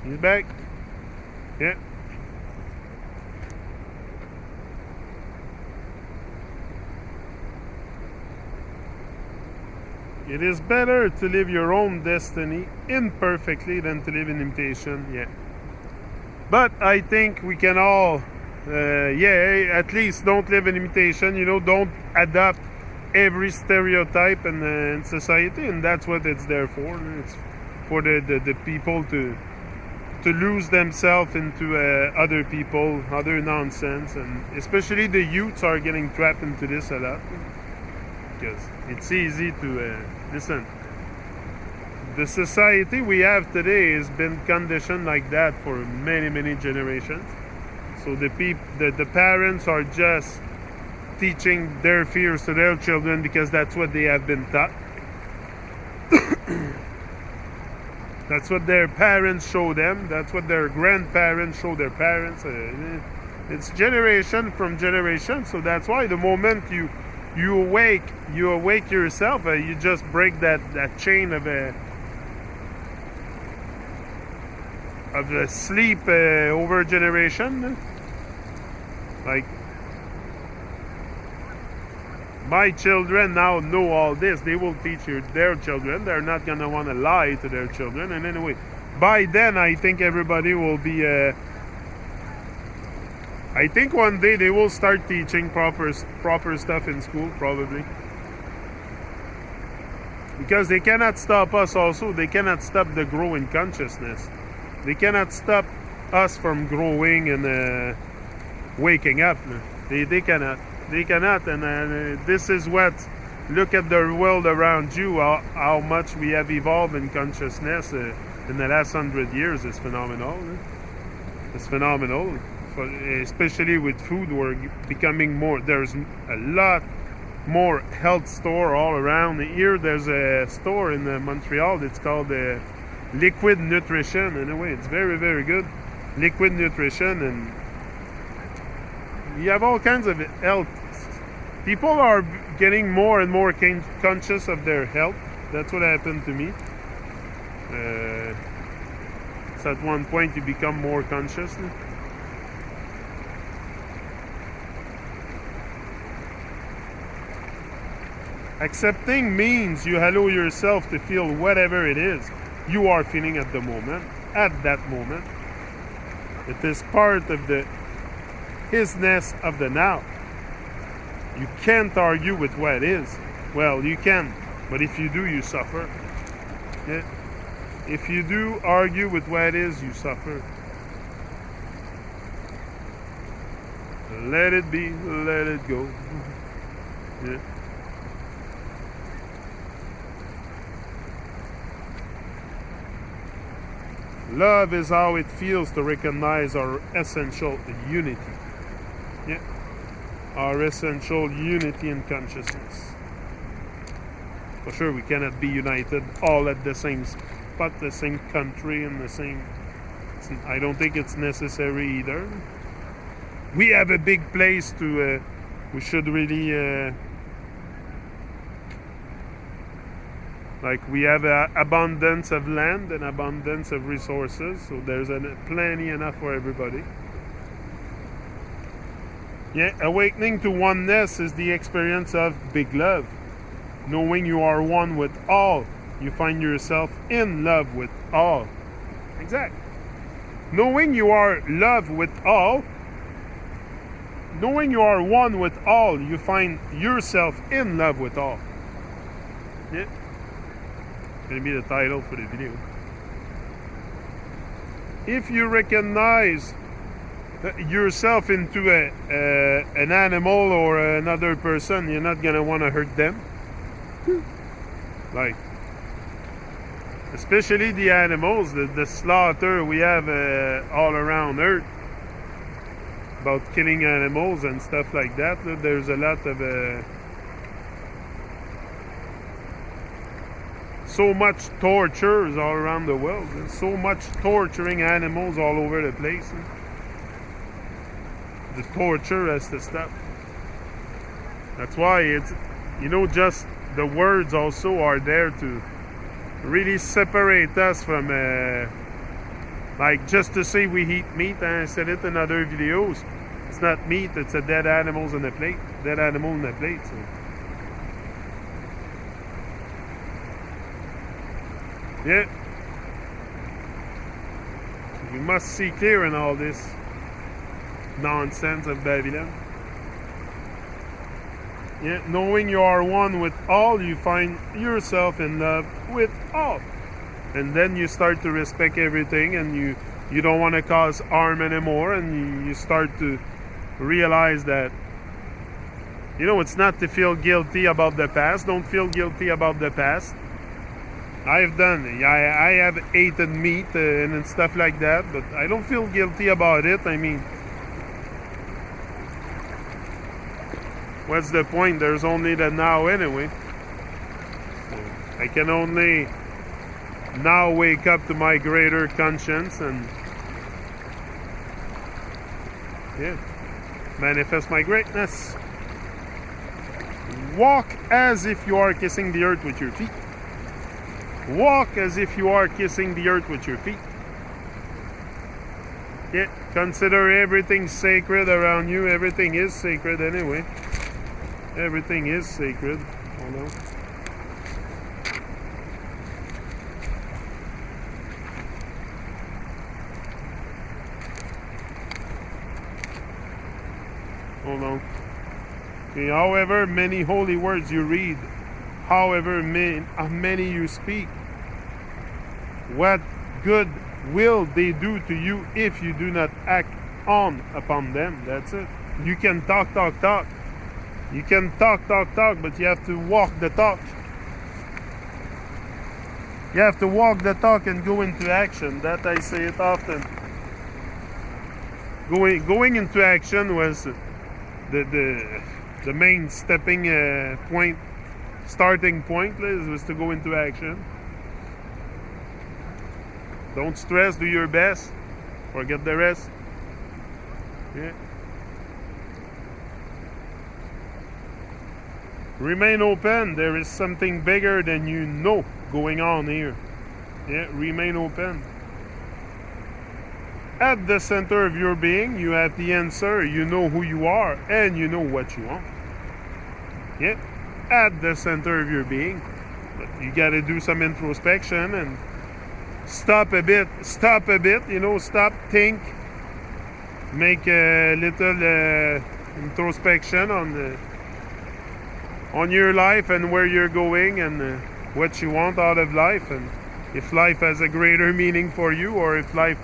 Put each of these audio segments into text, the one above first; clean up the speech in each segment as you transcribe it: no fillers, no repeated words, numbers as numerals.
He's back. Yeah. It is better to live your own destiny imperfectly than to live in imitation. Yeah. But I think we can all, at least don't live in imitation. Don't adopt every stereotype in society, and that's what it's there for. It's for the people to lose themselves into other people, other nonsense, and especially the youths are getting trapped into this a lot. Because it's easy to listen. The society we have today has been conditioned like that for many generations. So the parents are just teaching their fears to their children because that's what they have been taught. That's what their parents show them. That's what their grandparents show their parents. It's generation from generation. So that's why the moment you awake yourself, you just break that chain of a sleep over a generation. Like, my children now know all this. They will teach their children. They're not going to want to lie to their children. And anyway, by then I think everybody will be I think one day they will start teaching proper stuff in school, probably. Because they cannot stop us also. They cannot stop the growing consciousness. They cannot stop us from growing and waking up. They cannot. They cannot. And this is what, look at the world around you, how much we have evolved in consciousness in the last 100 years is phenomenal. It's phenomenal. Especially with food, we're becoming more. There's a lot more health store all around. Here there's a store in Montreal. It's called Liquid Nutrition. Anyway, it's very good. Liquid Nutrition, and you have all kinds of health. People are getting more and more conscious of their health. That's what happened to me. So at one point you become more conscious. Accepting means you allow yourself to feel whatever it is you are feeling at the moment, at that moment. It is part of the isness of the now. You can't argue with what is. Well, you can, but if you do, you suffer. Yeah. If you do argue with what is, you suffer. Let it be, let it go. Yeah. Love is how it feels to recognize our essential unity. Yeah. Our essential unity in consciousness. For sure, we cannot be united all at the same spot, the same country, and the same... I don't think it's necessary either. We have a big place to... we should really... like, we have abundance of land and abundance of resources, so there's plenty enough for everybody. Yeah, awakening to oneness is the experience of big love. Knowing you are one with all, you find yourself in love with all. Exactly. Knowing you are love with all, knowing you are one with all, you find yourself in love with all. Yeah. Gonna be the title for the video. If you recognize yourself into an animal or another person, you're not gonna want to hurt them. Like, especially the animals, the slaughter we have all around Earth about killing animals and stuff like that. There's a lot of so much torture is all around the world. There's so much torturing animals all over the place. The torture has to stop. That's why it's, just the words also are there to really separate us from Like, just to say we eat meat, and I said it in other videos, it's not meat, it's a dead animals in a plate. Dead animal in a plate. So. Yeah. We must see clear in all this nonsense of Babylon. Yeah, knowing you are one with all, you find yourself in love with all. And then you start to respect everything, and you don't want to cause harm anymore, and you start to realize that, you know, it's not to feel guilty about the past. Don't feel guilty about the past. I've done it. I have eaten meat and stuff like that, but I don't feel guilty about it. I mean, what's the point? There's only the now anyway. So I can only now wake up to my greater conscience and yeah, manifest my greatness. Walk as if you are kissing the earth with your feet. Walk as if you are kissing the earth with your feet. Yeah, consider everything sacred around you. Everything is sacred anyway. Everything is sacred. Hold on. Hold on. Okay, however many holy words you read, however many you speak, what good will they do to you if you do not act on upon them? That's it. You can talk. You can talk, but you have to walk the talk. You have to walk the talk and go into action. That I say it often. Going into action was the main starting point was to go into action. Don't stress, do your best, forget the rest. Yeah. Remain open, there is something bigger than you know going on here. Yeah, remain open. At the center of your being, you have the answer, you know who you are, and you know what you want. Yeah, at the center of your being. But you gotta do some introspection and stop a bit, you know, stop, think, make a little introspection on your life and where you're going and what you want out of life, and if life has a greater meaning for you, or if life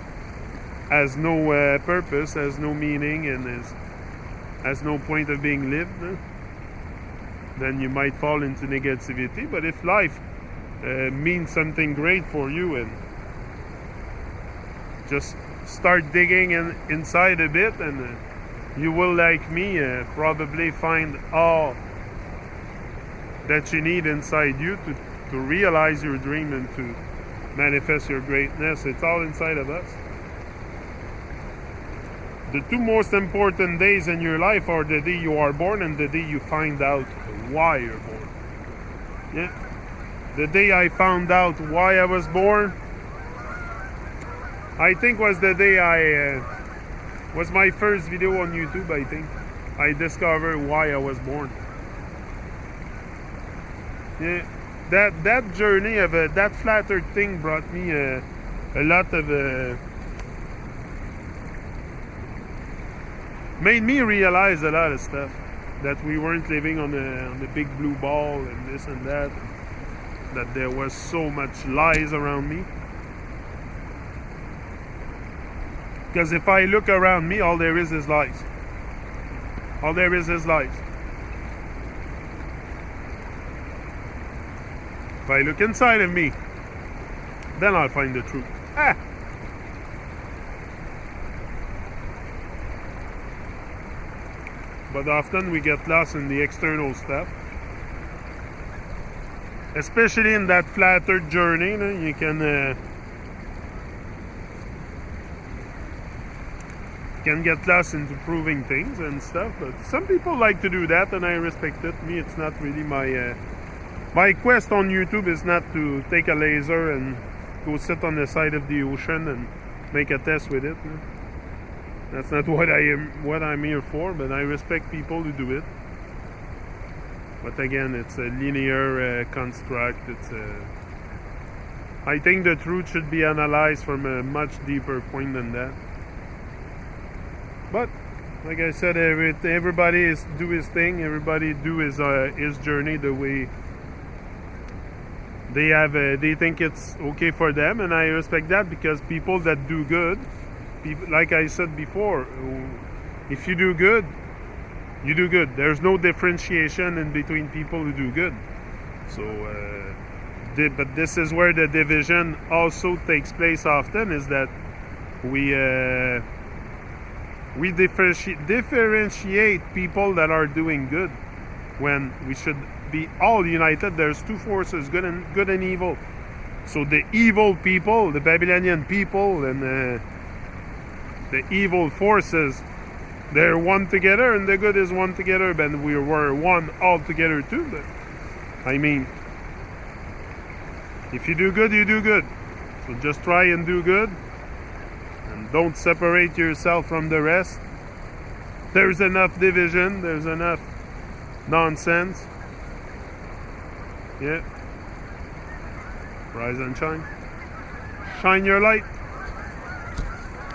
has no purpose, has no meaning, and has no point of being lived, then you might fall into negativity. But if life means something great for you, and just start digging inside a bit, and you will, like me, probably find all that you need inside you to realize your dream and to manifest your greatness. It's all inside of us. The two most important days in your life are the day you are born and the day you find out why you're born. Yeah. The day I found out why I was born, I think was the day was my first video on YouTube, I think. I discovered why I was born. Yeah. That journey of that flat earth thing brought me a lot of made me realize a lot of stuff, that we weren't living on the big blue ball and this and that there was so much lies around me. Because if I look around me, all there is lies. All there is lies. If I look inside of me, then I'll find the truth. But often we get lost in the external stuff. Especially in that flat earth journey, you can get lost into proving things and stuff. But some people like to do that, and I respect it. Me, it's not really my quest on YouTube is not to take a laser and go sit on the side of the ocean and make a test with it. That's not what I'm here for, but I respect people who do it. But again, it's a linear construct. I think the truth should be analyzed from a much deeper point than that. But like I said, everybody do his thing. Everybody do his journey the way they think it's okay for them, and I respect that, because people that do good, like I said before, if you do good, you do good. There's no differentiation in between people who do good. So, but this is where the division also takes place often, is that we differentiate people that are doing good when we should be all united. There's two forces, good and evil. So the evil people, the Babylonian people, and the evil forces, they're one together, and the good is one together, but we were one all together too. But I mean, if you do good, you do good. So just try and do good, and don't separate yourself from the rest. There's enough division, there's enough nonsense. Yeah. Rise and shine. Shine your light.